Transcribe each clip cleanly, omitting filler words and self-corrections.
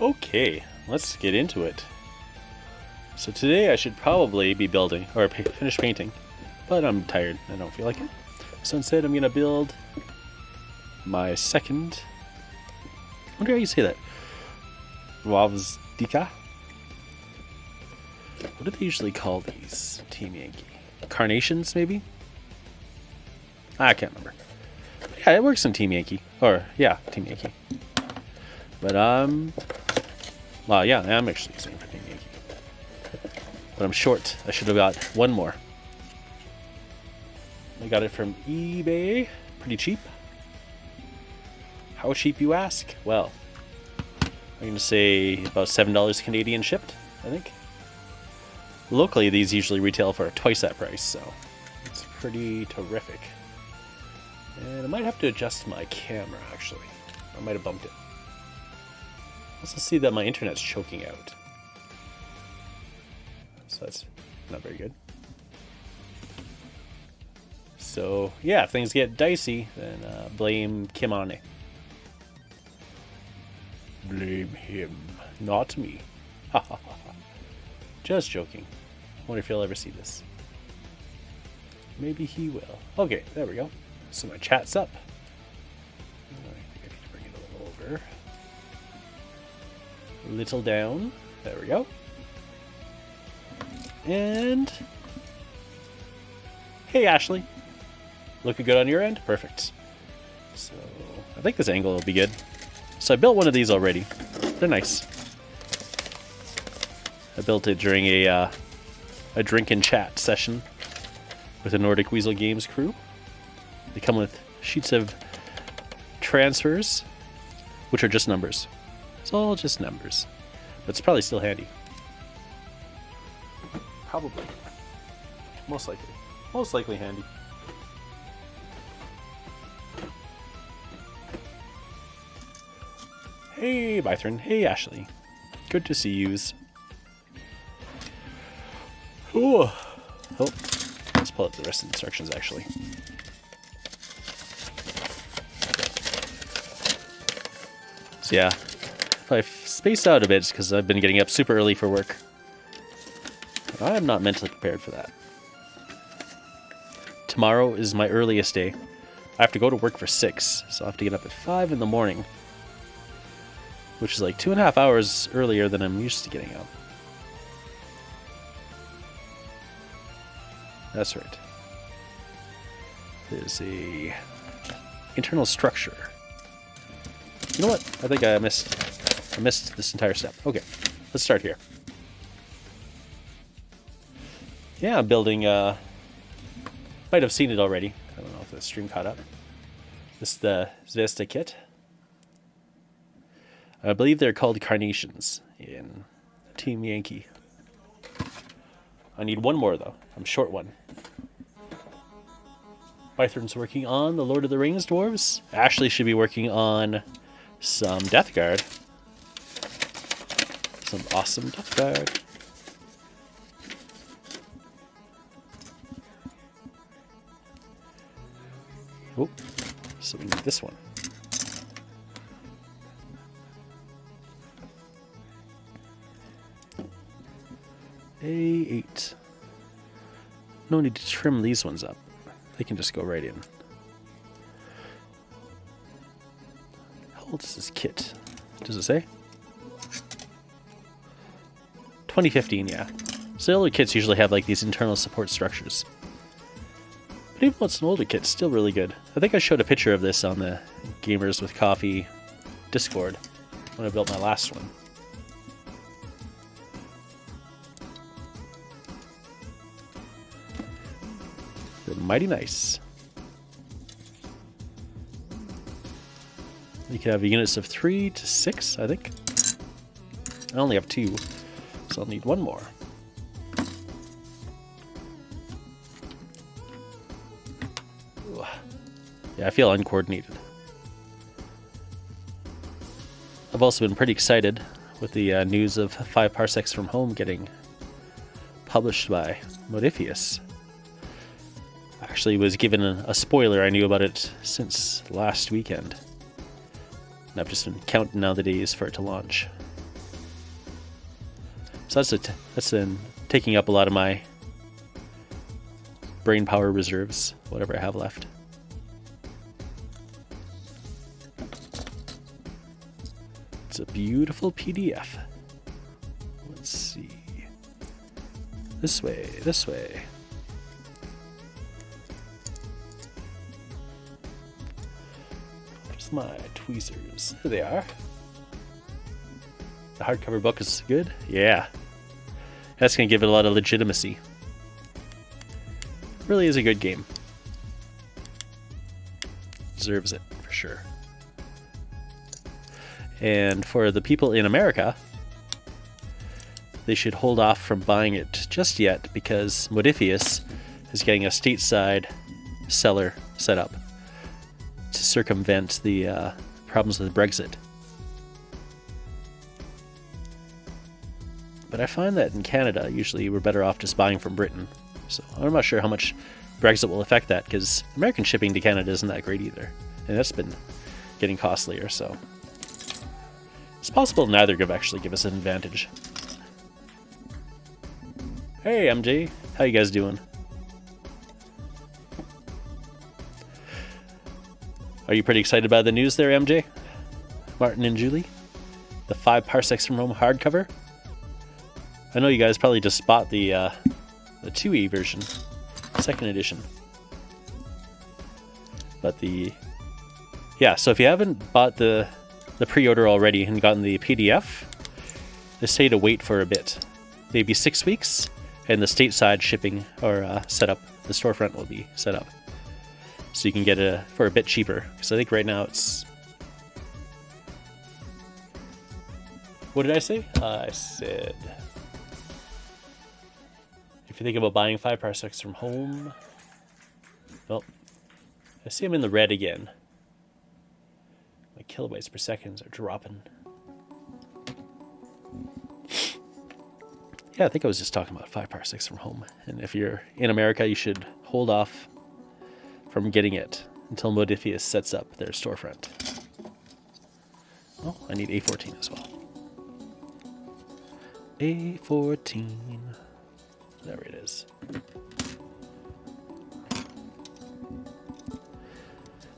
Okay, let's get into it. So today I should probably be building, or finish painting, but I'm tired, I don't feel like it. So instead I'm going to build my second, I wonder how you say that, Gvozdika? What do they usually call these, Team Yankee? Carnations, maybe? I can't remember. Yeah, it works in Team Yankee. Or, yeah, Team Yankee. But, well, yeah, I'm actually using it for Team Yankee. But I'm short. I should have got one more. I got it from eBay. Pretty cheap. How cheap, you ask? Well, I'm going to say about $7 Canadian shipped, I think. Locally, these usually retail for twice that price, so it's pretty terrific. And I might have to adjust my camera, actually. I might have bumped it. Also see that my internet's choking out. So that's not very good. So, yeah, if things get dicey, then blame Kim on it. Blame him, not me. Ha ha ha ha. Just joking. I wonder if he'll ever see this. Maybe he will. Okay, there we go. So my chat's up. I think I need to bring it a little over. A little down. There we go. And... hey, Ashley. Looking good on your end? Perfect. So, I think this angle will be good. So I built one of these already. They're nice. I built it during a drink and chat session with the Nordic Weasel Games crew. They come with sheets of transfers, which are just numbers. It's all just numbers. But it's probably still handy. Probably. Most likely. Most likely handy. Hey, Bythron. Hey, Ashley. Good to see yous. Ooh. Oh, let's pull up the rest of the instructions, actually. So yeah, if I've spaced out a bit, it's because I've been getting up super early for work. I am not mentally prepared for that. Tomorrow is my earliest day. I have to go to work for 6, so I have to get up at 5 in the morning. Which is like 2.5 hours earlier than I'm used to getting up. That's right. There's a internal structure. You know what? I think I missed this entire step. Okay, let's start here. Yeah, I'm building, might have seen it already. I don't know if the stream caught up. This is the Zvezda kit. I believe they're called carnations in Team Yankee. I need one more, though. I'm short one. Bythron's working on the Lord of the Rings dwarves. Ashley should be working on some Death Guard. Some awesome Death Guard. Oh, so we need this one. A8. No need to trim these ones up. They can just go right in. How old is this kit? Does it say? 2015, yeah. So the older kits usually have like these internal support structures. But even what's an older kit, still really good. I think I showed a picture of this on the Gamers with Coffee Discord when I built my last one. They're mighty nice. You can have units of 3 to 6, I think. I only have 2, so I'll need one more. Ooh. Yeah, I feel uncoordinated. I've also been pretty excited with the news of 5 Parsecs from Home getting published by Modifius. Actually was given a spoiler. I knew about it since last weekend. And I've just been counting down the days for it to launch. So that's taking up a lot of my brain power reserves, whatever I have left. It's a beautiful PDF. Let's see. This way, this way. Where's my tweezers? There they are. The hardcover book is good? Yeah. That's going to give it a lot of legitimacy. Really is a good game. Deserves it, for sure. And for the people in America, they should hold off from buying it just yet because Modifius is getting a stateside seller set up to circumvent the problems with Brexit. But I find that in Canada, usually we're better off just buying from Britain. So I'm not sure how much Brexit will affect that because American shipping to Canada isn't that great either. And that's been getting costlier, so it's possible neither could actually give us an advantage. Hey, MJ. How you guys doing? Are you pretty excited about the news there, MJ? Martin and Julie? The 5 parsecs from home hardcover? I know you guys probably just bought the 2E version, 2nd edition. But yeah, so if you haven't bought the pre-order already and gotten the PDF, they say to wait for a bit. Maybe 6 weeks, and the stateside shipping or setup, the storefront will be set up. So you can get it for a bit cheaper. Because I think right now it's... What did I say? I said... If you think about buying 5 parsecs from home... Well, I see I'm in the red again. My kilobytes per second are dropping. Yeah, I think I was just talking about 5 parsecs from home. And if you're in America, you should hold off from getting it until Modifius sets up their storefront. Oh, I need A14 as well. A14. There it is.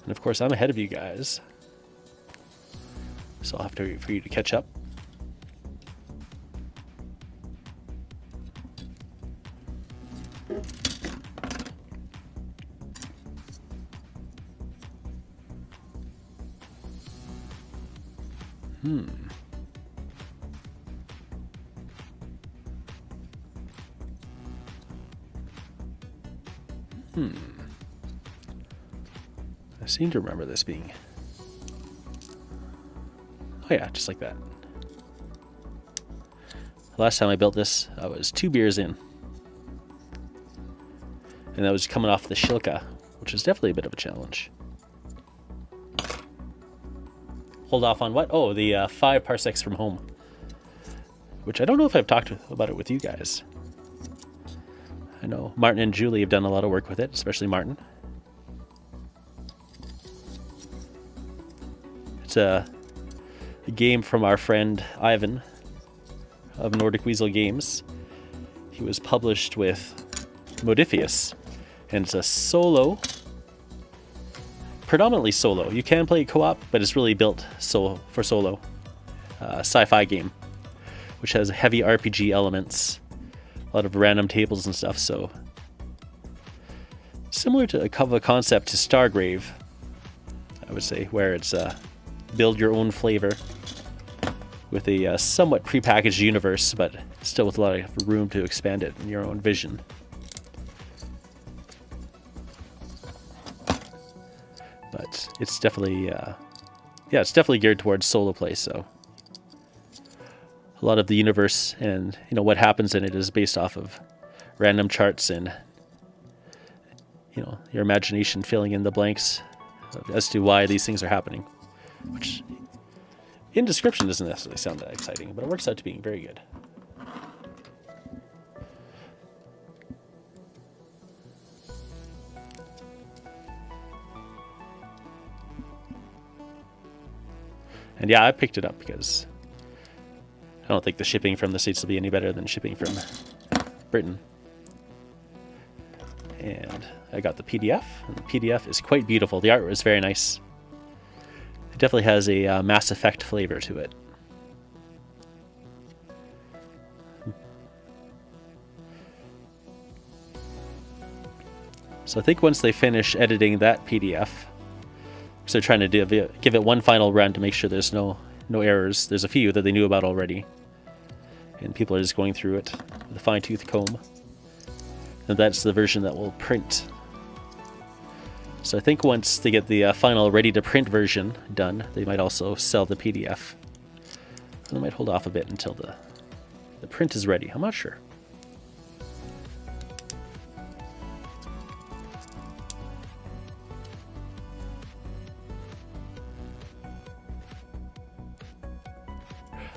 And of course, I'm ahead of you guys. So I'll have to wait for you to catch up. I seem to remember this being... Oh yeah, just like that. Last time I built this, I was 2 beers in. And that was coming off the Shilka, which was definitely a bit of a challenge. Hold off on what? Oh, the 5 parsecs from home. Which I don't know if I've talked about it with you guys. I know Martin and Julie have done a lot of work with it, especially Martin. It's a game from our friend Ivan of Nordic Weasel Games. He was published with Modifius, and it's a solo, predominantly solo. You can play co-op, but it's really built for solo. Sci-fi game, which has heavy RPG elements, a lot of random tables and stuff. So similar to a concept to Stargrave, I would say, where it's build your own flavor with a somewhat prepackaged universe, but still with a lot of room to expand it in your own vision. But it's definitely, it's definitely geared towards solo play. So a lot of the universe and what happens in it is based off of random charts and your imagination filling in the blanks as to why these things are happening, which in description doesn't necessarily sound that exciting, but it works out to being very good. And yeah, I picked it up because I don't think the shipping from the States will be any better than shipping from Britain. And I got the PDF, and the PDF is quite beautiful. The art was very nice. It definitely has a Mass Effect flavor to it. So I think once they finish editing that PDF, because they're trying to give it one final run to make sure there's no errors. There's a few that they knew about already, and people are just going through it with a fine-tooth comb. And that's the version that will print. So I think once they get the final ready-to-print version done, they might also sell the PDF. And they might hold off a bit until the print is ready. I'm not sure.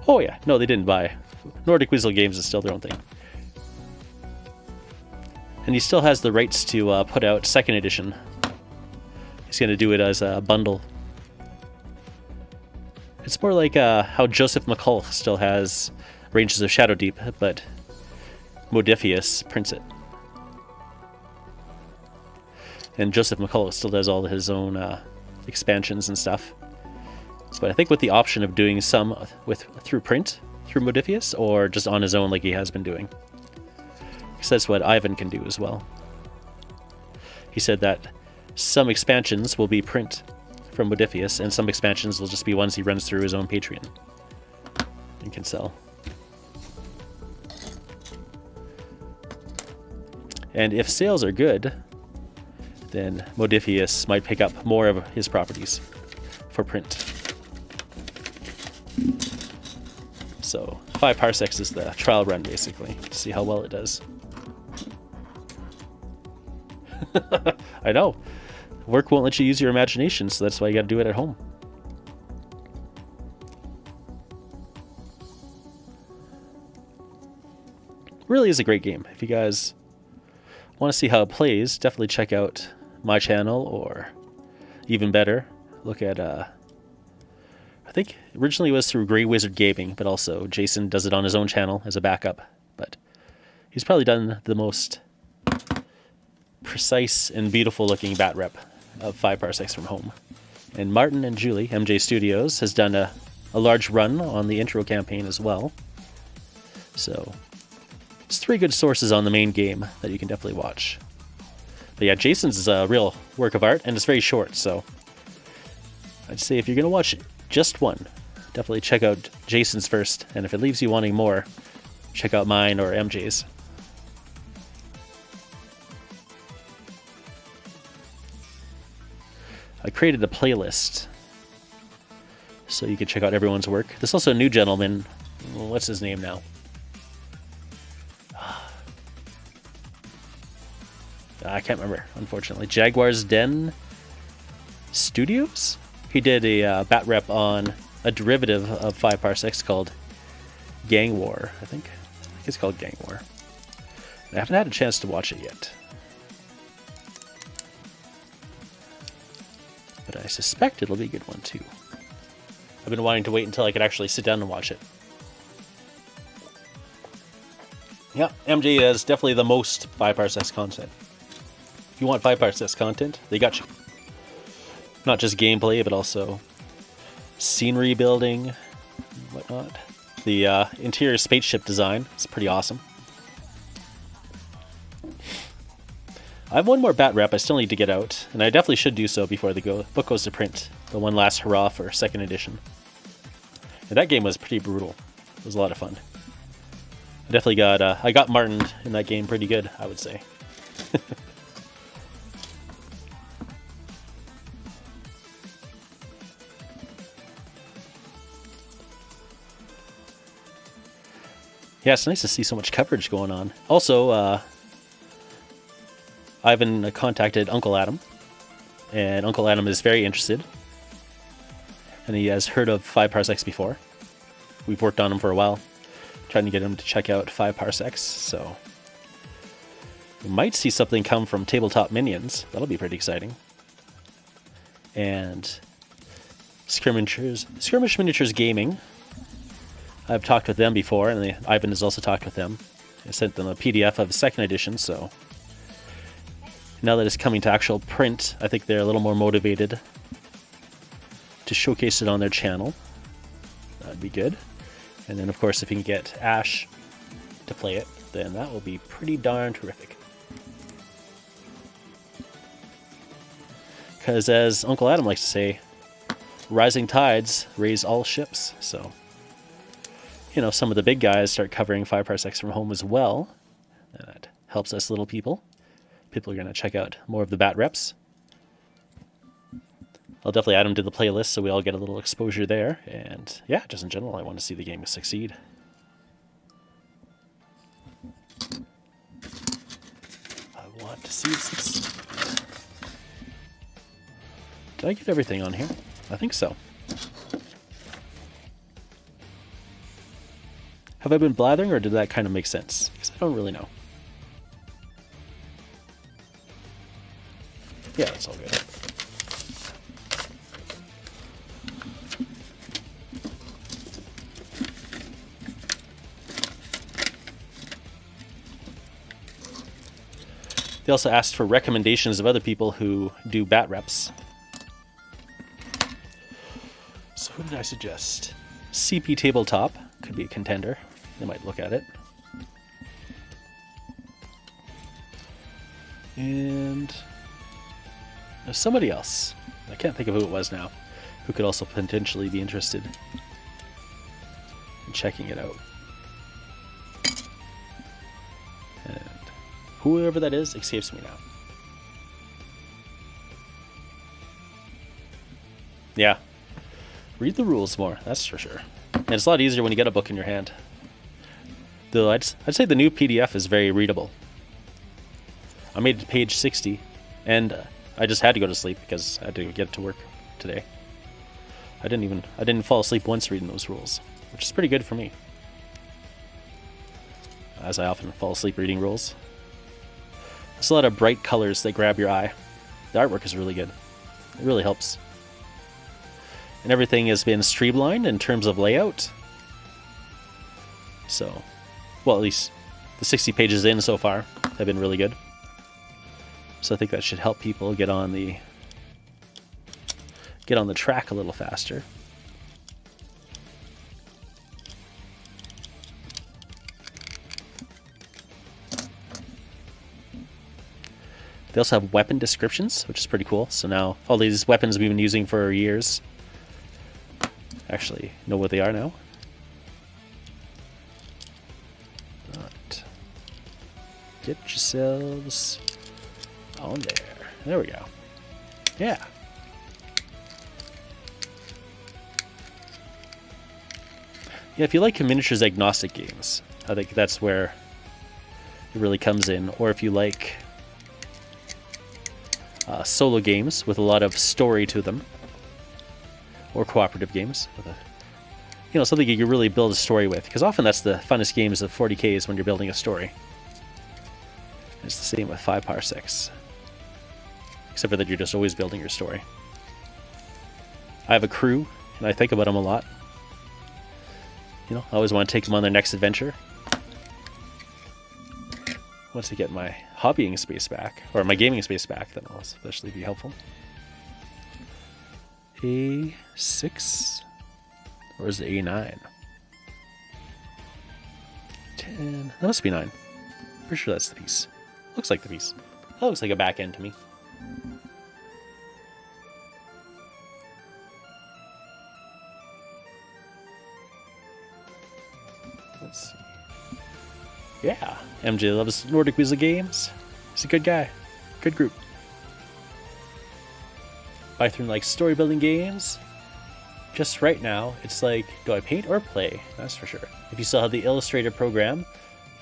Oh yeah, no, they didn't buy. Nordic Weasel Games is still their own thing. And he still has the rights to put out 2nd edition. He's going to do it as a bundle. It's more like how Joseph McCulloch still has Ranges of Shadow Deep, but Modifius prints it. And Joseph McCulloch still does all his own expansions and stuff. But I think with the option of doing some through print, through Modifius, or just on his own like he has been doing. Because that's what Ivan can do as well. He said that some expansions will be print from Modifius, and some expansions will just be ones he runs through his own Patreon and can sell. And if sales are good, then Modifius might pick up more of his properties for print. So 5 parsecs is the trial run, basically, to see how well it does. I know. Work won't let you use your imagination, so that's why you gotta do it at home. Really is a great game. If you guys want to see how it plays, definitely check out my channel, or even better, look at I think originally it was through Grey Wizard Gaming, but also Jason does it on his own channel as a backup. But he's probably done the most precise and beautiful looking bat rep of 5 parsecs from home. And Martin and Julie, MJ Studios, has done a large run on the intro campaign as well. So it's 3 good sources on the main game that you can definitely watch. But yeah, Jason's is a real work of art, and it's very short, so I'd say if you're going to watch just one, definitely check out Jason's first, and if it leaves you wanting more, check out mine or MJ's. I created a playlist so you can check out everyone's work. There's also a new gentleman. What's his name now? I can't remember, unfortunately. Jaguar's Den Studios? He did a bat rep on a derivative of 5 parsecs called Gang War, I think. It's called Gang War. I haven't had a chance to watch it yet. But I suspect it'll be a good one too. I've been wanting to wait until I could actually sit down and watch it. Yeah, MJ has definitely the most 5 parsecs content. If you want 5 parsecs content, they got you. Not just gameplay, but also scenery building, whatnot. The interior spaceship design is pretty awesome. I have one more bat rep I still need to get out, and I definitely should do so before the book goes to print. The one last hurrah for 2nd edition. And that game was pretty brutal. It was a lot of fun. I definitely got I got Martin in that game pretty good, I would say. Yeah, it's nice to see so much coverage going on. Also, Ivan contacted Uncle Adam, and Uncle Adam is very interested. And he has heard of 5 parsecs before. We've worked on him for a while, trying to get him to check out 5 parsecs, so we might see something come from Tabletop Minions. That'll be pretty exciting. And Skirmish Miniatures Gaming I've talked with them before, and Ivan has also talked with them. I sent them a PDF of the second edition, so now that it's coming to actual print, I think they're a little more motivated to showcase it on their channel. That'd be good. And then, of course, if you can get Ash to play it, then that will be pretty darn terrific. Because as Uncle Adam likes to say, rising tides raise all ships. So, you know, some of the big guys start covering 5 parsecs from home as well. And that helps us little people. People are going to check out more of the bat reps. I'll definitely add them to the playlist so we all get a little exposure there. And yeah, just in general, I want to see the game succeed. I want to see it succeed. Did I get everything on here? I think so. Have I been blathering, or did that kind of make sense? Because I don't really know. Yeah, that's all good. They also asked for recommendations of other people who do bat reps. So who did I suggest? CP Tabletop could be a contender. They might look at it. And there's somebody else. I can't think of who it was now, who could also potentially be interested in checking it out. And whoever that is escapes me now. Yeah. Read the rules more, that's for sure. And it's a lot easier when you get a book in your hand. Though I'd say the new PDF is very readable. I made it to page 60, and I just had to go to sleep because I had to get to work today. I didn't fall asleep once reading those rules, which is pretty good for me, as I often fall asleep reading rules. There's a lot of bright colors that grab your eye. The artwork is really good. It really helps. And everything has been streamlined in terms of layout. So, well, at least the 60 pages in so far have been really good. So I think that should help people get on the track a little faster. They also have weapon descriptions, which is pretty cool. So now all these weapons we've been using for years actually know what they are now. But get yourselves on there. There we go. Yeah. Yeah, if you like miniatures agnostic games, I think that's where it really comes in. Or if you like solo games with a lot of story to them, or cooperative games with something you can really build a story with, because often that's the funnest games of 40Ks when you're building a story. It's the same with 5 parsecs, except for that you're just always building your story. I have a crew, and I think about them a lot. I always want to take them on their next adventure. Once I get my hobbying space back, or my gaming space back, then I'll especially be helpful. A6, or is it A9? 10, that must be 9. Pretty sure that's the piece. Looks like the piece. That looks like a back end to me. Let's see. Yeah, MJ loves Nordic Wizard games. He's a good guy. Good group. Bythron likes story building games. Just right now, it's like, do I paint or play? That's for sure. If you still had the Illustrator program,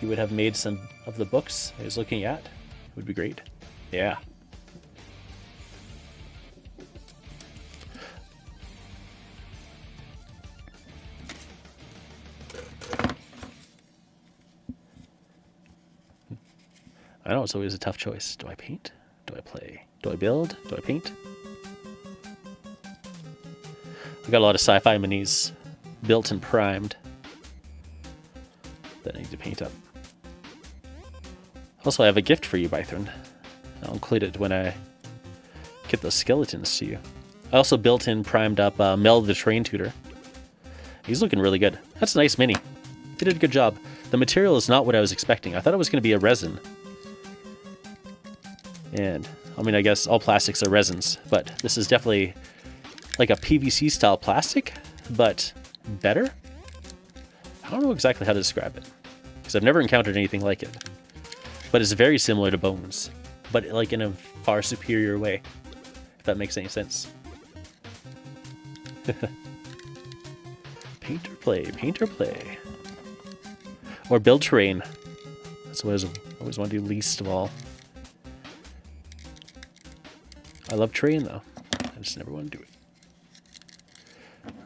you would have made some of the books I was looking at. It would be great. Yeah. I know it's always a tough choice. Do I paint? Do I play? Do I build? Do I paint? I've got a lot of sci-fi minis built and primed. that I need to paint up. Also, I have a gift for you, Bythorn. I'll include it when I get those skeletons to you. I also built in, primed up Mel the Terrain Tutor. He's looking really good. That's a nice mini. They did a good job. The material is not what I was expecting. I thought it was going to be a resin. And, I mean, I guess all plastics are resins, but this is definitely like a PVC style plastic, but better? I don't know exactly how to describe it, because I've never encountered anything like it. But it's very similar to bones, but like in a far superior way, if that makes any sense. Paint or play, paint or play. Or build terrain. That's what I always want to do least of all. I love terrain though. I just never want to do it.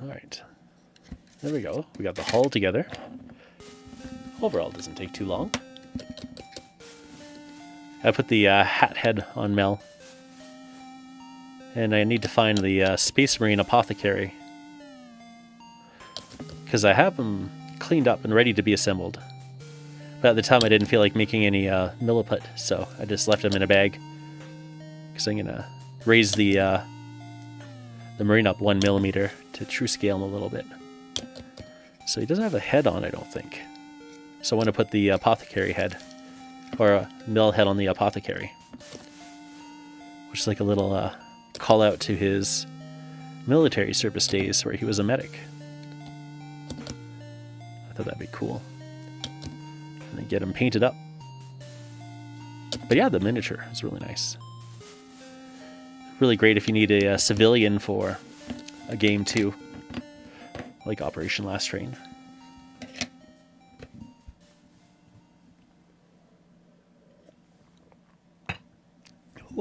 Alright. There we go. We got the hull together. Overall, it doesn't take too long. I put the hat head on Mel. And I need to find the Space Marine Apothecary. Because I have them cleaned up and ready to be assembled. But at the time I didn't feel like making any milliput, so I just left them in a bag. Because I'm going to raise the Marine up 1 millimeter to true scale him a little bit. So he doesn't have a head on, I don't think. So I want to put the Apothecary head, or a mill head on the Apothecary. Which is like a little call out to his military service days where he was a medic. I thought that'd be cool. And then get him painted up. But yeah, the miniature is really nice. Really great if you need a civilian for a game too, like Operation Last Train.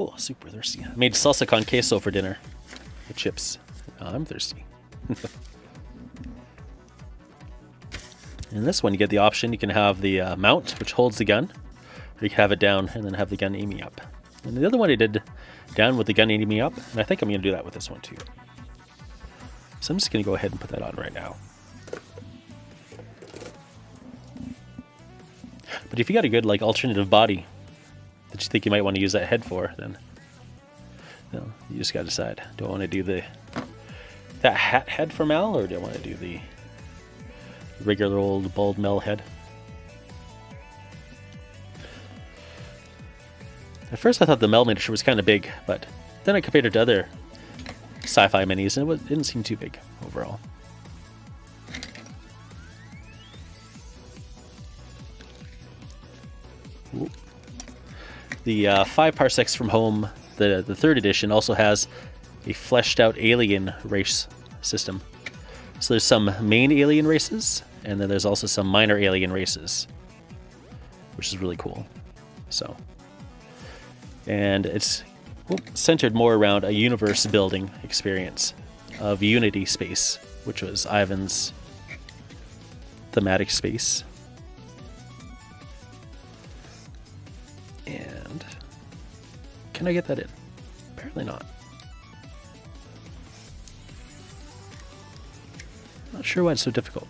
Oh, super thirsty. I made salsa con queso for dinner with chips. I'm thirsty. In this one, you get the option. You can have the mount, which holds the gun, or you can have it down and then have the gun aiming up. And the other one I did down with the gun aiming up, and I think I'm going to do that with this one too. So I'm just going to go ahead and put that on right now. But if you got a good like alternative body that you think you might want to use that head for, then you just got to decide. Do I want to do that hat head for Mel, or do I want to do the regular old bald Mel head? At first I thought the Mel miniature was kind of big, but then I compared it to other sci-fi minis and it didn't seem too big overall. Ooh. The 5 parsecs from home, the 3rd edition, also has a fleshed out alien race system. So there's some main alien races, and then there's also some minor alien races, which is really cool. So, and it's centered more around a universe building experience of Unity space, which was Ivan's thematic space. And can I get that in? Apparently not. Not sure why it's so difficult.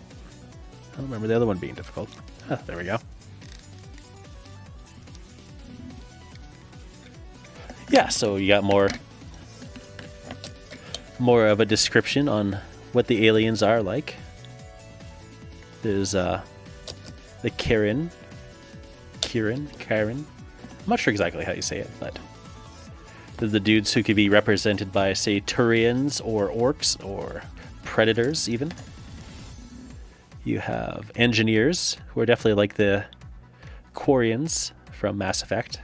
I don't remember the other one being difficult. Ah, there we go. Yeah, so you got more of a description on what the aliens are like. There's the Karen. I'm not sure exactly how you say it, but they're the dudes who could be represented by, say, Turians or orcs or predators even. You have engineers, who are definitely like the Quarians from Mass Effect.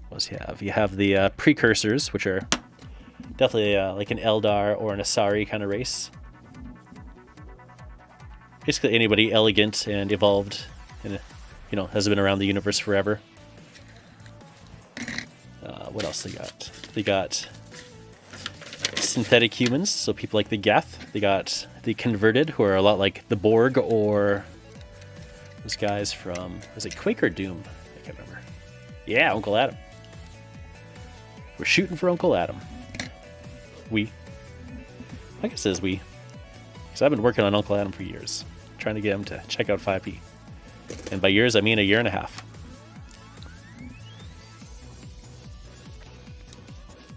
What else you have? You have the precursors, which are definitely like an Eldar or an Asari kind of race. Basically anybody elegant and evolved and, you know, has been around the universe forever. What else they got? They got synthetic humans, so people like the Geth. They got the converted, who are a lot like the Borg or those guys from, was it Quake or Doom? I can't remember. Yeah, Uncle Adam. We're shooting for Uncle Adam. I guess it is we. Because I've been working on Uncle Adam for years. trying to get him to check out 5P. And by years, I mean a year and a half.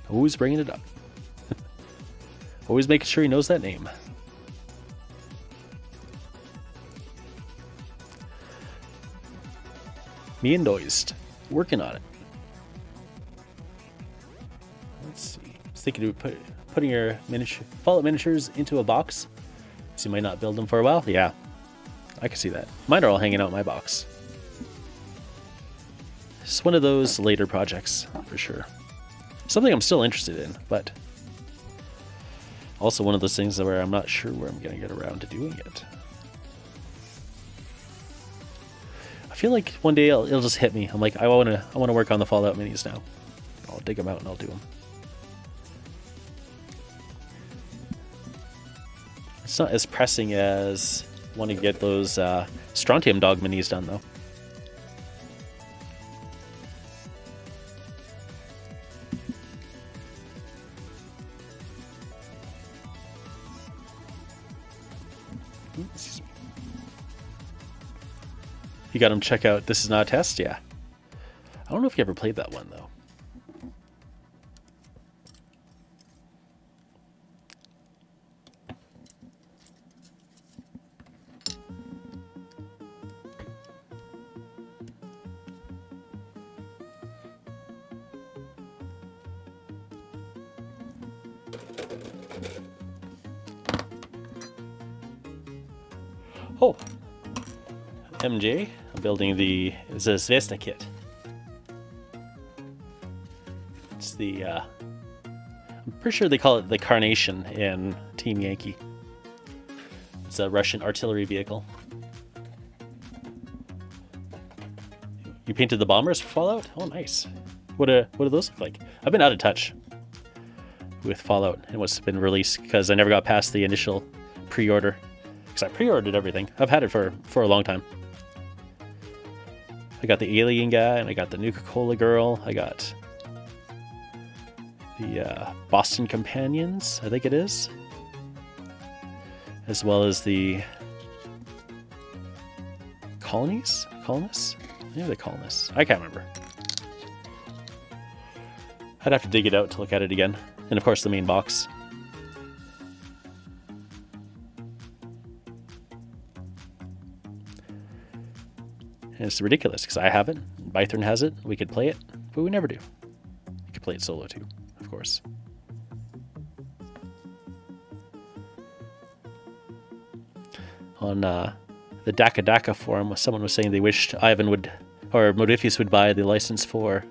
Always bringing it up. Always making sure he knows that name. Me and Doist. Working on it. Let's see. I was thinking of putting your Fallout miniatures into a box. So you might not build them for a while. Yeah. I can see that. Mine are all hanging out in my box. It's one of those later projects, for sure. Something I'm still interested in, but also one of those things where I'm not sure where I'm going to get around to doing it. I feel like one day it'll just hit me. I'm like, I want to work on the Fallout minis now. I'll dig them out and I'll do them. It's not as pressing as wanting to get those Strontium Dog minis done, though. Excuse me. You got him check out This Is Not a Test? Yeah. I don't know if you ever played that one, though. Oh, MJ, I'm building the Zvezda kit. It's the, I'm pretty sure they call it the Carnation in Team Yankee. It's a Russian artillery vehicle. You painted the bombers for Fallout? Oh, nice. What do those look like? I've been out of touch with Fallout and what's been released because I never got past the initial pre-order. I pre-ordered everything. I've had it for a long time. I got the alien guy, and I got the Nuka-Cola girl. I got the Boston Companions, I think it is. As well as the Colonists? Maybe the Colonists. I can't remember. I'd have to dig it out to look at it again. And of course the main box. And it's ridiculous because I have it, Bythorn has it, we could play it, but we never do. You could play it solo too, of course. On the Daka Daka forum, someone was saying they wished Ivan would, or Modiphius would buy the license for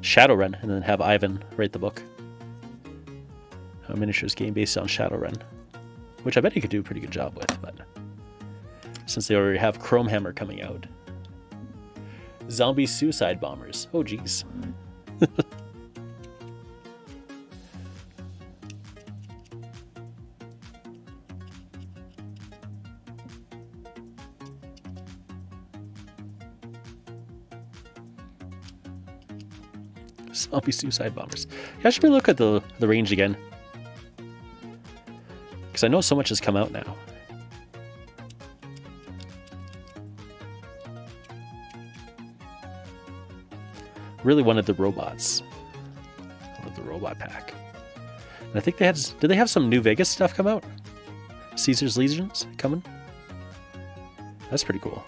Shadowrun and then have Ivan write the book. A miniatures game based on Shadowrun, which I bet he could do a pretty good job with, but since they already have Chrome Hammer coming out. Zombie suicide bombers. Oh, geez. Zombie suicide bombers. Yeah, I should look at the range again. Because I know so much has come out now. Really wanted the robots. I wanted the robot pack. And I think they had... Did they have some New Vegas stuff come out? Caesar's Legions coming? That's pretty cool.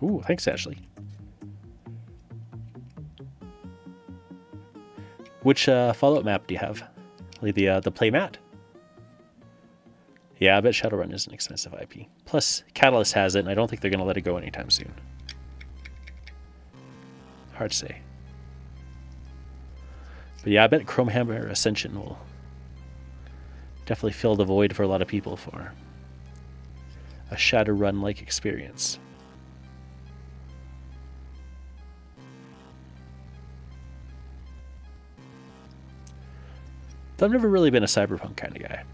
Ooh, thanks, Ashley. Which Fallout map do you have? Like the play mat? Yeah, I bet Shadowrun is an expensive IP. Plus, Catalyst has it, and I don't think they're going to let it go anytime soon. Hard to say. But yeah, I bet Chrome Hammer Ascension will definitely fill the void for a lot of people for a Shadowrun-like experience. Though I've never really been a cyberpunk kind of guy.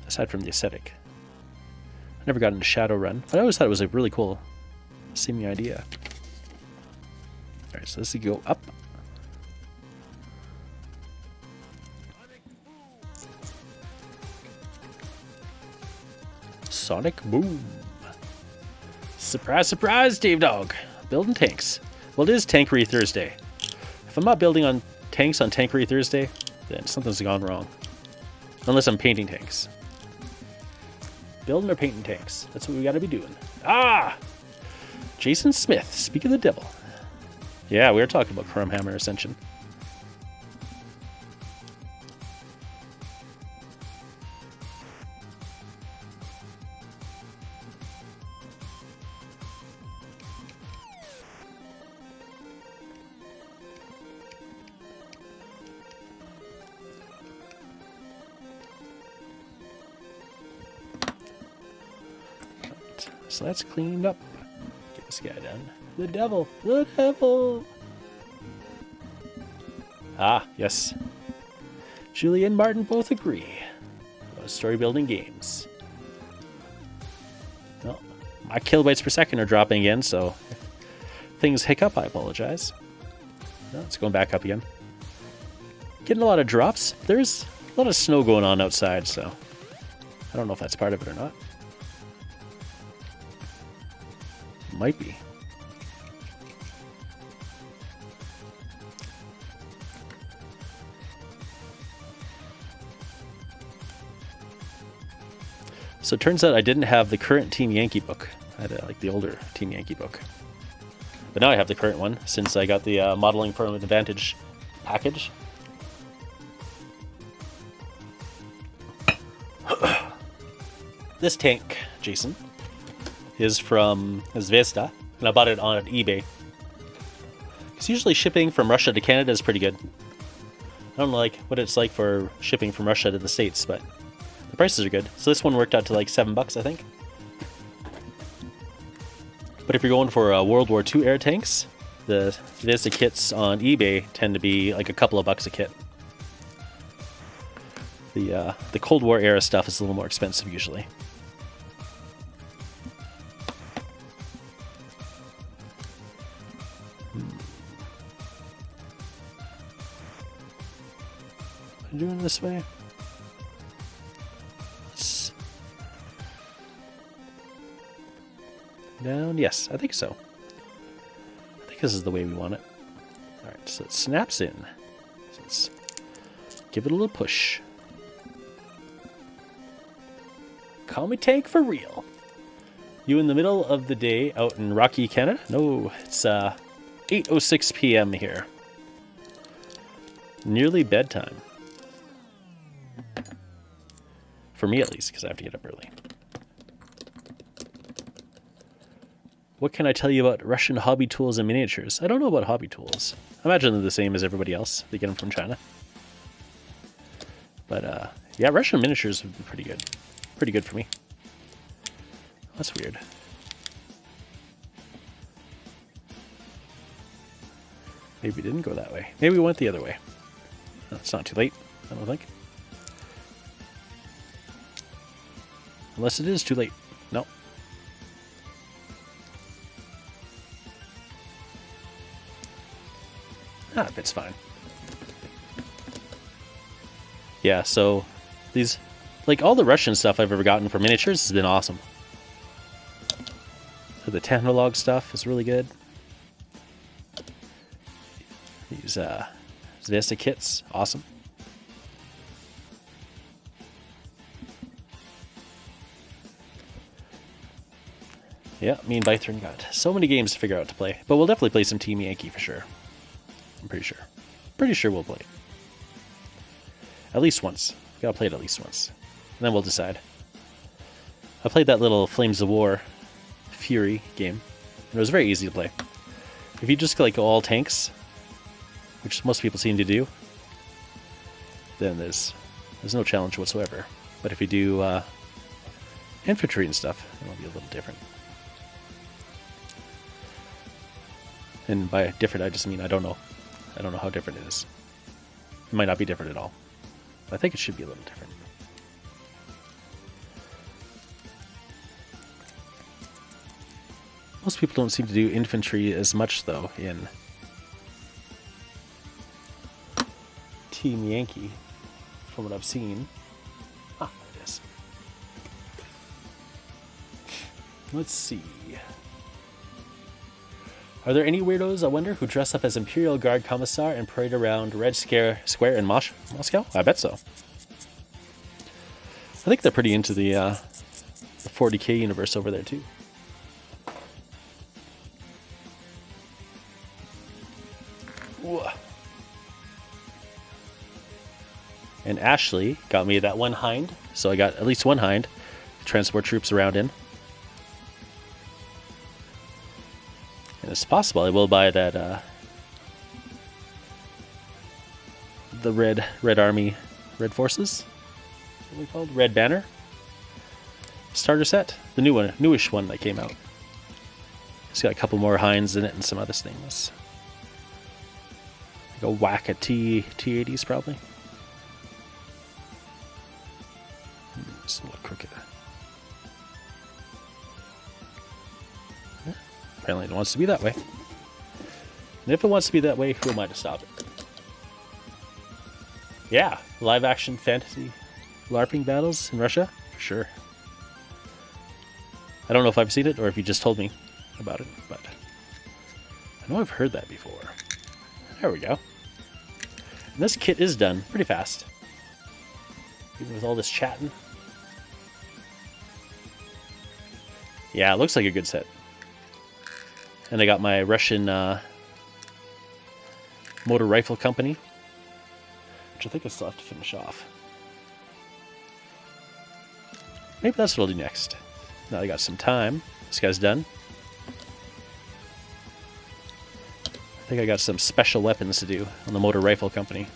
Aside from the aesthetic. Never got into Shadowrun, but I always thought it was a really cool seeming idea. Alright, so this is go up. Sonic Boom. Surprise, surprise, Dave Dog. Building tanks. Well, it is Tankery Thursday. If I'm not building on tanks on Tankery Thursday, then something's gone wrong. Unless I'm painting tanks. Building or painting tanks. That's what we gotta be doing. Ah! Jason Smith, speak of the devil. Yeah, we were talking about Chrome Hammer Ascension. So that's cleaned up. Get this guy done. The devil! The devil! Ah, yes. Julie and Martin both agree. Those story building games. Well, my kilobytes per second are dropping again, so if things hiccup, I apologize. No, it's going back up again. Getting a lot of drops. There's a lot of snow going on outside, so I don't know if that's part of it or not. Might be. So it turns out I didn't have the current Team Yankee book. I had like the older Team Yankee book. But now I have the current one since I got the Modeling for an Advantage package. This tank, Jason, is from Zvezda, and I bought it on eBay. Because usually shipping from Russia to Canada is pretty good. I don't know like what it's like for shipping from Russia to the States, but the prices are good. So this one worked out to like $7, I think. But if you're going for World War II air tanks, the Zvezda kits on eBay tend to be like a couple of bucks a kit. The Cold War era stuff is a little more expensive usually. Doing this way. Down, yes, I think so. I think this is the way we want it. Alright, so it snaps in. So let's give it a little push. Call me tank for real. You in the middle of the day out in Rocky, Canada? No, it's 8:06 p.m. here. Nearly bedtime. For me, at least, because I have to get up early. What can I tell you about Russian hobby tools and miniatures? I don't know about hobby tools. I imagine they're the same as everybody else. They get them from China. But, yeah, Russian miniatures would be pretty good. Pretty good for me. That's weird. Maybe we didn't go that way. Maybe we went the other way. No, it's not too late, I don't think. Unless it is too late. No. Ah, it's fine. Yeah, so these, like all the Russian stuff I've ever gotten for miniatures has been awesome. So the Technolog stuff is really good. These Zvezda kits, awesome. Yeah, me and Bythron got so many games to figure out to play. But we'll definitely play some Team Yankee for sure. I'm pretty sure. Pretty sure we'll play. At least once. Gotta play it at least once. And then we'll decide. I played that little Flames of War Fury game. And it was very easy to play. If you just like all tanks, which most people seem to do, then there's no challenge whatsoever. But if you do infantry and stuff, it'll be a little different. And by different, I just mean I don't know. I don't know how different it is. It might not be different at all. I think it should be a little different. Most people don't seem to do infantry as much, though, in Team Yankee, from what I've seen. Ah, there it is. Let's see. Are there any weirdos, I wonder, who dress up as Imperial Guard Commissar and parade around Red Square in Moscow? I bet so. I think they're pretty into the 40k universe over there, too. Ooh. And Ashley got me that one hind, so I got at least one hind to transport troops around in. And it's possible I will buy that the Red Army, Red Forces, what are they called? Red Banner starter set, the new one, newish one that came out. It's got a couple more hinds in it and some other things. Like a whack at T80s probably. It's a little crooked. Apparently it wants to be that way. And if it wants to be that way, who am I to stop it? Yeah, live action fantasy LARPing battles in Russia? For sure. I don't know if I've seen it or if you just told me about it, but I know I've heard that before. There we go. And this kit is done pretty fast. Even with all this chatting. Yeah, it looks like a good set. And I got my Russian motor rifle company, which I think I still have to finish off. Maybe that's what I'll do next. Now I got some time. This guy's done. I think I got some special weapons to do on the motor rifle company.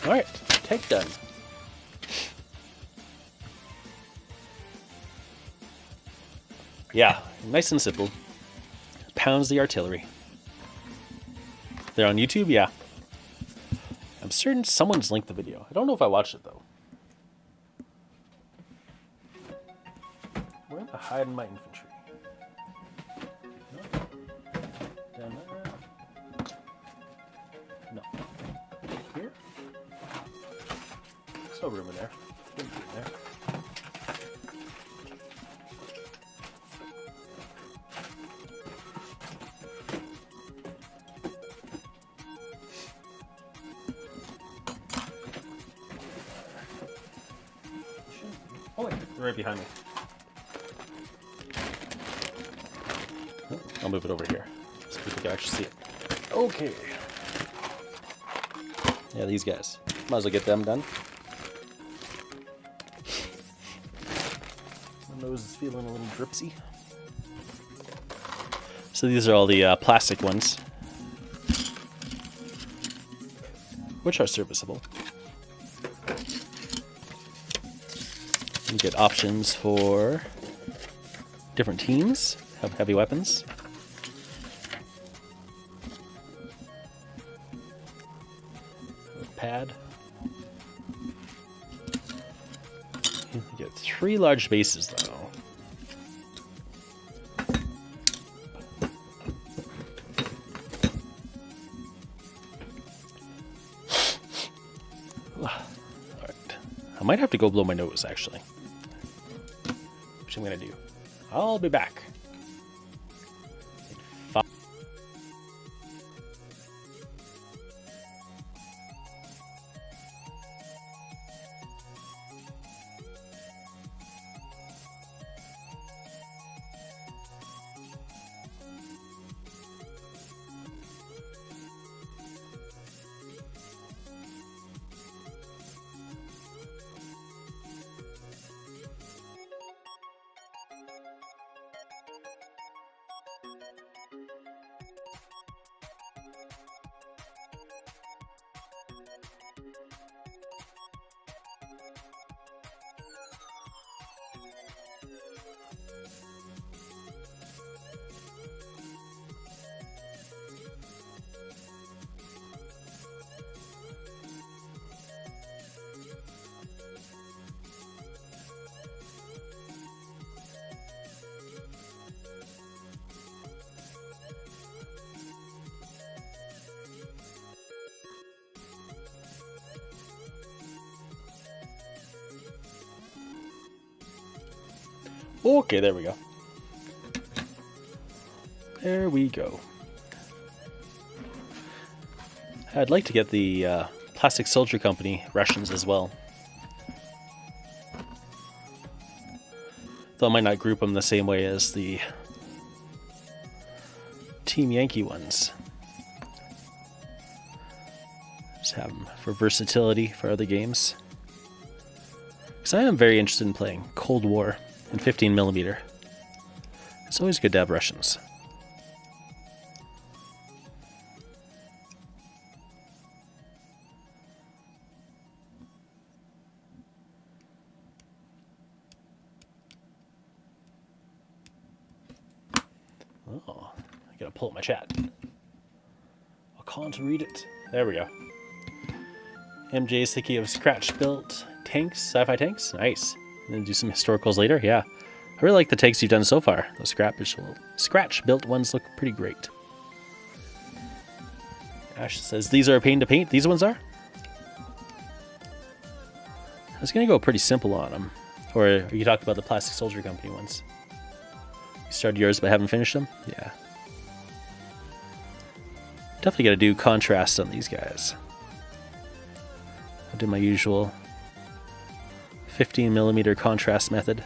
Alright, tank done. Yeah, nice and simple. Pounds the artillery. They're on YouTube? Yeah. I'm certain someone's linked the video. I don't know if I watched it, though. Where am I hiding my infantry? No. Down there? No. Here? There's no room in there. There's room in there. Oh wait, they're right behind me. I'll move it over here so people can actually see it. Okay. Yeah, these guys. Might as well get them done. My nose is feeling a little dripsy. So these are all the plastic ones, which are serviceable. You get options for different teams, have heavy weapons. Pad. You get 3 large bases though. Alright. I might have to go blow my nose actually. Which I'm gonna do. I'll be back. Okay, there we go. There we go. I'd like to get the Plastic Soldier Company Russians as well. Though I might not group them the same way as the Team Yankee ones. Just have them for versatility for other games. Because I am very interested in playing Cold War in 15mm. It's always good to have Russians. Oh, I gotta pull up my chat. I can't read it. There we go. MJ's thinking of scratch-built tanks, sci-fi tanks. Nice. And then do some historicals later. Yeah. I really like the tanks you've done so far. Those scratch-built ones look pretty great. Ash says, these are a pain to paint. These ones are? I was going to go pretty simple on them. Or are you talking about the Plastic Soldier Company ones? You started yours but haven't finished them? Yeah. Definitely got to do contrast on these guys. I did my usual 15mm contrast method.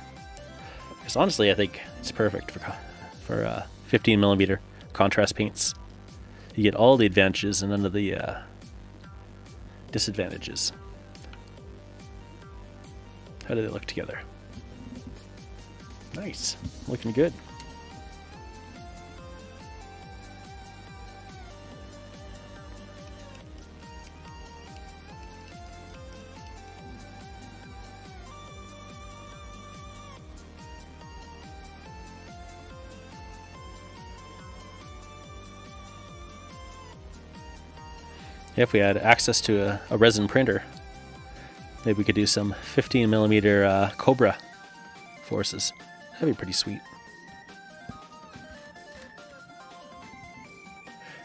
Because honestly, I think it's perfect for 15mm contrast paints. You get all the advantages and none of the disadvantages. How do they look together? Nice. Looking good. Yeah, if we had access to a resin printer, maybe we could do some 15mm Cobra forces. That'd be pretty sweet.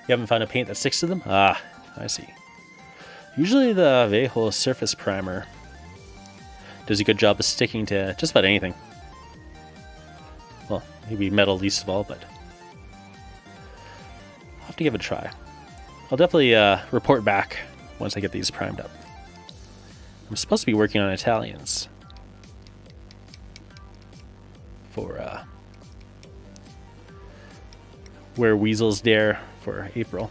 You haven't found a paint that sticks to them? Ah, I see. Usually the Vejo surface primer does a good job of sticking to just about anything. Well, maybe metal least of all, but I'll have to give it a try. I'll definitely report back once I get these primed up. I'm supposed to be working on Italians for Where Weasels Dare for April.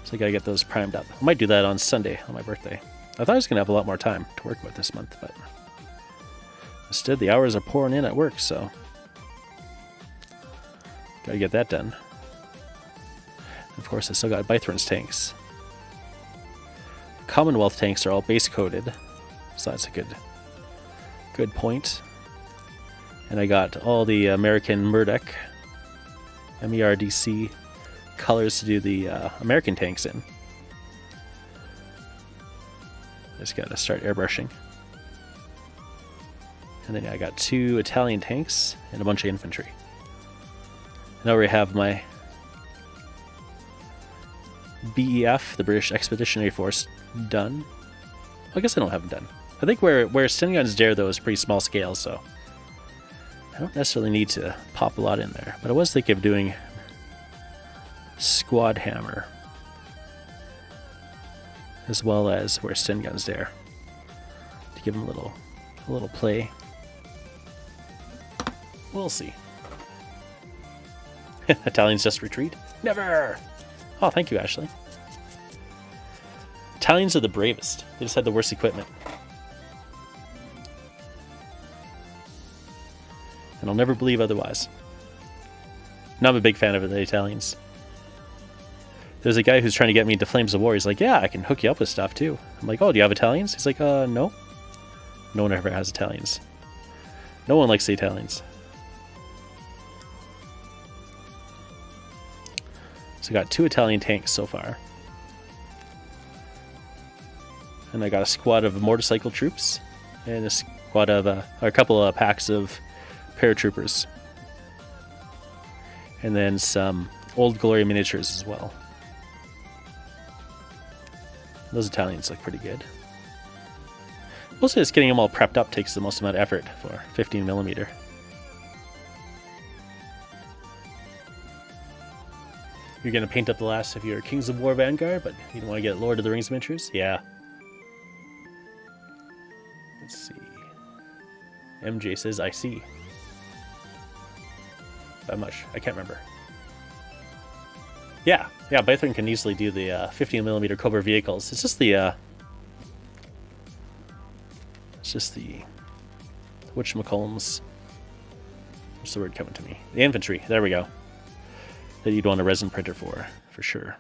So I gotta get those primed up. I might do that on Sunday on my birthday. I thought I was gonna have a lot more time to work with this month, but instead the hours are pouring in at work, so gotta get that done. Of course, I still got Bythron's tanks. Commonwealth tanks are all base coated, so that's a good point. And I got all the American Murdoch, MERDC colors to do the American tanks in. Just gotta start airbrushing. And then I got 2 Italian tanks and a bunch of infantry. And I already have my BEF, the British Expeditionary Force, done. Well, I guess I don't have them done. I think where Stengun's Dare, though, is pretty small scale, so I don't necessarily need to pop a lot in there. But I was thinking of doing Squad Hammer, as well as where Stengun's Dare, to give them a little play. We'll see. Italians just retreat? Never! Oh, thank you, Ashley. Italians are the bravest. They just had the worst equipment. And I'll never believe otherwise. No, I'm a big fan of the Italians. There's a guy who's trying to get me into Flames of War. He's like, yeah, I can hook you up with stuff too. I'm like, oh, do you have Italians? He's like, no. No one ever has Italians. No one likes the Italians. So I got 2 Italian tanks so far. And I got a squad of motorcycle troops and a squad of a couple of packs of paratroopers. And then some Old Glory miniatures as well. Those Italians look pretty good. Mostly just getting them all prepped up takes the most amount of effort for 15mm. You're going to paint up the last of your Kings of War Vanguard, but you don't want to get Lord of the Rings miniatures? Yeah. Let's see. MJ says, I see. That much. I can't remember. Yeah. Yeah, Bythorn can easily do the 15mm Cobra vehicles. It's just the... whatchamacallums. What's the word coming to me? The infantry. There we go. That you'd want a resin printer for sure.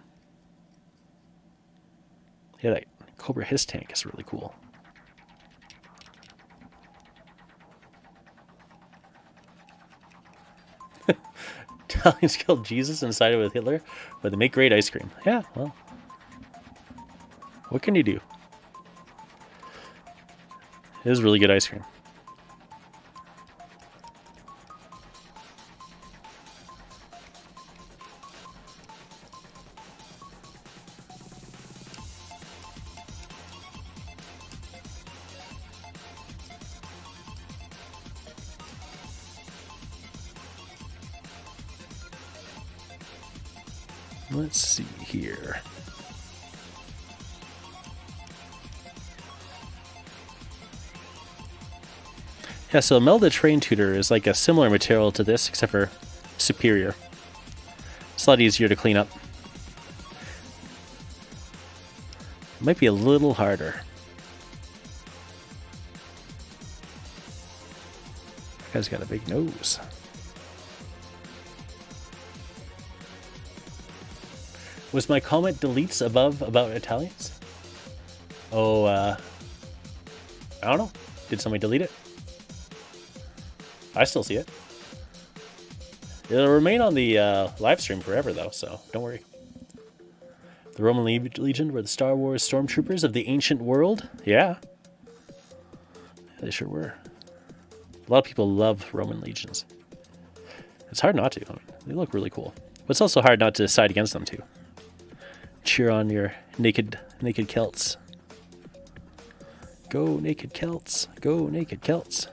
Yeah, that Cobra Hiss tank is really cool. Italians killed Jesus and sided with Hitler, but they make great ice cream. Yeah, well, what can you do? It is really good ice cream. Let's see here. Yeah, so melded train tutor is like a similar material to this, except for superior. It's a lot easier to clean up. It might be a little harder. That guy's got a big nose. Was my comment deletes above about Italians? Oh, I don't know. Did somebody delete it? I still see it. It'll remain on the live stream forever, though, so don't worry. The Roman Legion were the Star Wars stormtroopers of the ancient world? Yeah. They sure were. A lot of people love Roman legions. It's hard not to. I mean, they look really cool. But it's also hard not to side against them, too. Cheer on your naked Celts. Go naked Celts. Go naked Celts.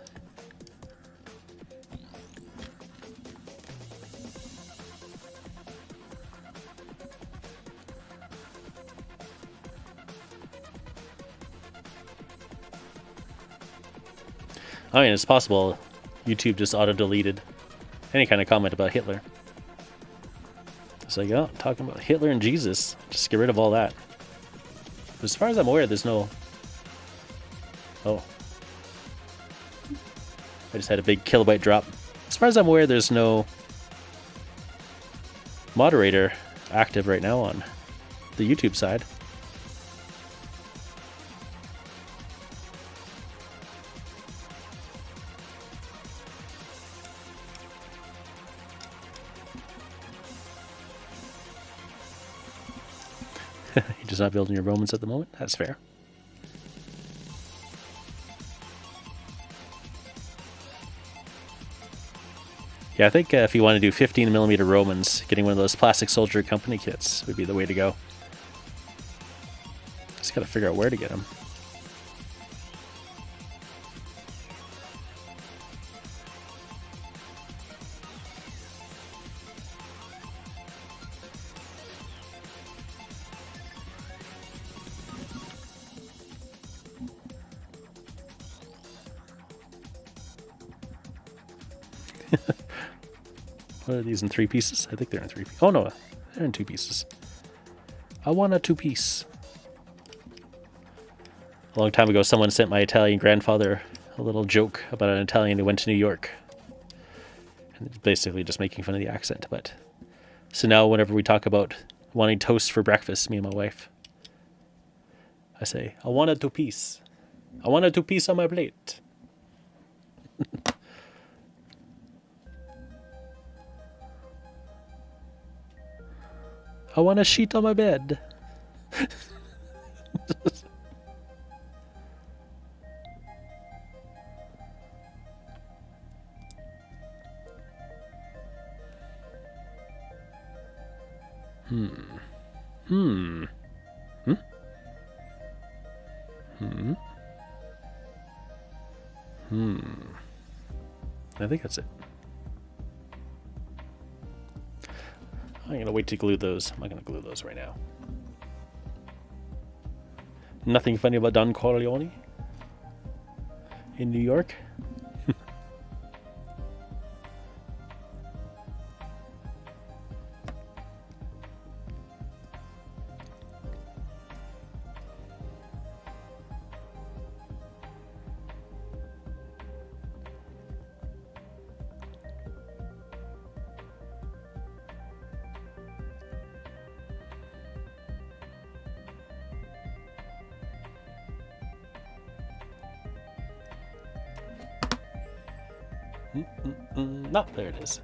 I mean, it's possible YouTube just auto-deleted any kind of comment about Hitler. It's like, oh, talking about Hitler and Jesus. Just get rid of all that. But as far as I'm aware, there's no... Oh. I just had a big kilobyte drop. As far as I'm aware, there's no moderator active right now on the YouTube side. You're just not building your Romans at the moment? That's fair. Yeah, I think if you want to do 15mm Romans, getting one of those plastic soldier company kits would be the way to go. Just gotta figure out where to get them. What are these in 3 pieces? I think they're in 3 pieces. Oh no, they're in 2 pieces. I want a 2-piece. A long time ago, someone sent my Italian grandfather a little joke about an Italian who went to New York. And it's basically just making fun of the accent. But so now whenever we talk about wanting toast for breakfast, me and my wife, I say, I want a 2-piece. I want a 2-piece on my plate. I want a sheet on my bed. I think that's it. I'm gonna wait to glue those. I'm not gonna glue those right now. Nothing funny about Don Corleone in New York. No, there it is.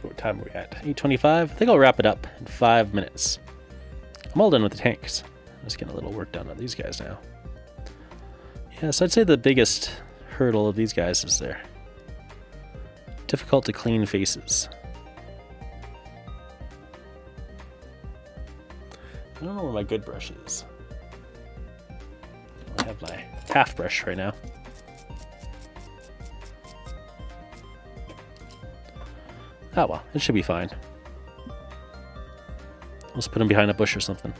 What time are we at? 8:25. I think I'll wrap it up in 5 minutes. I'm all done with the tanks. I'm just getting a little work done on these guys now. Yeah, so I'd say the biggest hurdle of these guys is their difficult to clean faces. I don't know where my good brush is. I have my half brush right now. Oh well, it should be fine. Let's put them behind a bush or something.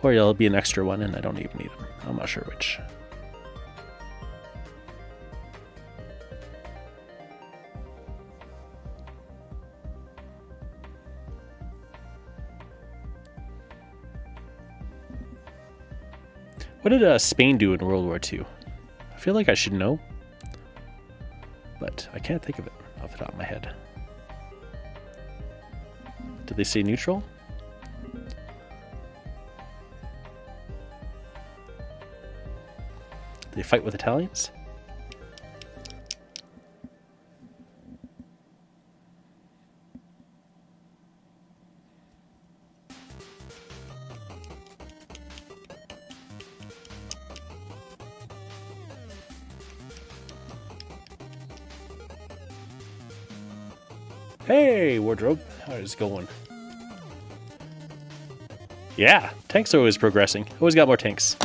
Or it'll be an extra one and I don't even need them. I'm not sure which. What did Spain do in World War II? I feel like I should know, but I can't think of it off the top of my head. Did they say neutral? Did they fight with Italians? Hey, wardrobe. How is it going? Yeah, tanks are always progressing. Always got more tanks.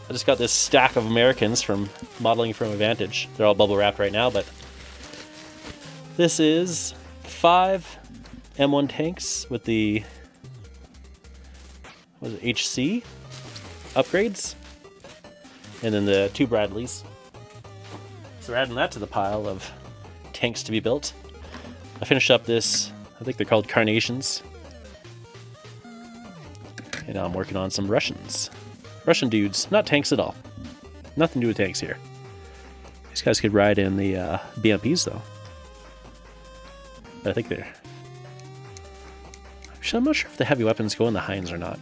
I just got this stack of Americans from Modeling from Advantage. They're all bubble wrapped right now, but this is 5 M1 tanks with the what is it, HC upgrades, and then the 2 Bradleys. So we're adding that to the pile of tanks to be built. I finished up this, I think they're called Carnations. And now I'm working on some Russians. Russian dudes, not tanks at all. Nothing to do with tanks here. These guys could ride in the BMPs though. But I think they're... Actually, I'm not sure if the heavy weapons go in the Hinds or not.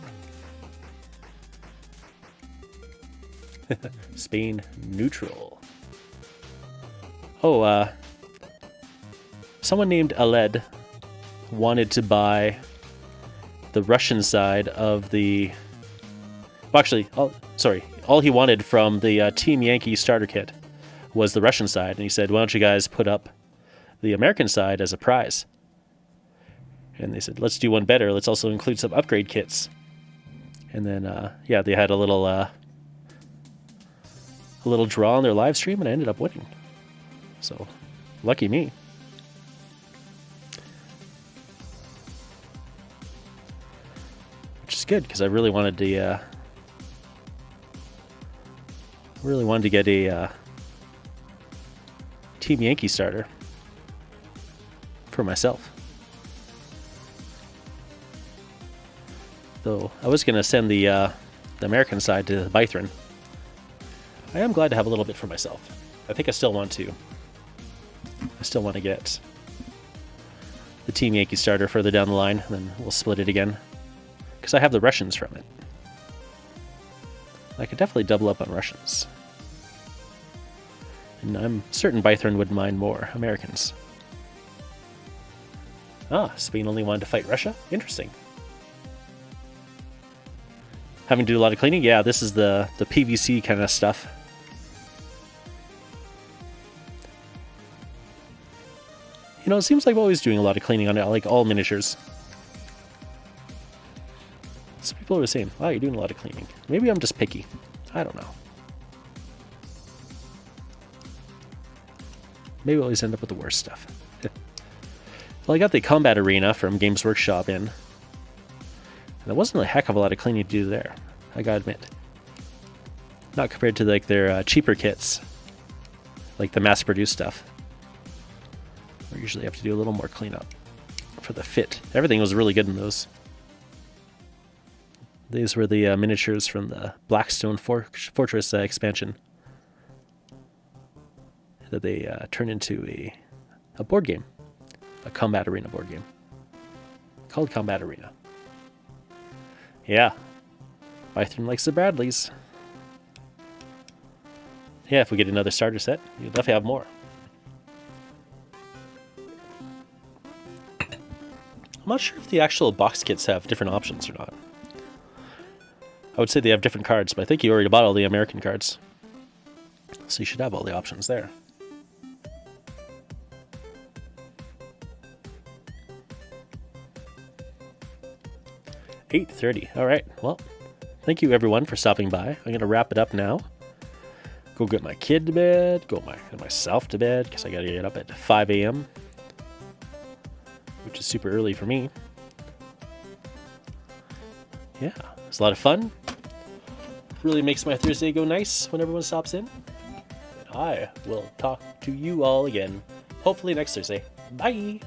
Spain neutral. Oh, someone named Aled wanted to buy the Russian side of the... Well, actually, all he wanted from the Team Yankee starter kit was the Russian side, and he said, why don't you guys put up the American side as a prize? And they said, let's do one better. Let's also include some upgrade kits. And then, yeah, they had a little draw on their live stream, and I ended up winning. So, lucky me. Which is good, because I really wanted to get a Team Yankee starter for myself. Though I was going to send the American side to Bythron. I am glad to have a little bit for myself. I think I still want to. I still want to get the Team Yankee starter further down the line, and then we'll split it again. Because I have the Russians from it. I could definitely double up on Russians. And I'm certain Bythron would mind more Americans. Ah, Spain only wanted to fight Russia? Interesting. Having to do a lot of cleaning? Yeah, this is the PVC kind of stuff. You know, it seems like I'm always doing a lot of cleaning on it, like all miniatures. Some people are saying, wow, you're doing a lot of cleaning. Maybe I'm just picky. I don't know. Maybe I always end up with the worst stuff. Well, I got the combat arena from Games Workshop in. And there wasn't a heck of a lot of cleaning to do there, I gotta admit. Not compared to like their cheaper kits, like the mass-produced stuff. We usually have to do a little more cleanup for the fit. Everything was really good in those. These were the miniatures from the Blackstone Fortress expansion that they turned into a board game, a combat arena board game called Combat Arena. Yeah, Python likes the Bradleys. Yeah, if we get another starter set, you'll definitely have more. I'm not sure if the actual box kits have different options or not. I would say they have different cards, but I think you already bought all the American cards. So you should have all the options there. $8:30. All right. Well, thank you everyone for stopping by. I'm going to wrap it up now. Go get my kid to bed. Get myself to bed because I got to get up at 5 a.m., which is super early for me. Yeah, it's a lot of fun. Really makes my Thursday go nice when everyone stops in. And I will talk to you all again, hopefully next Thursday. Bye!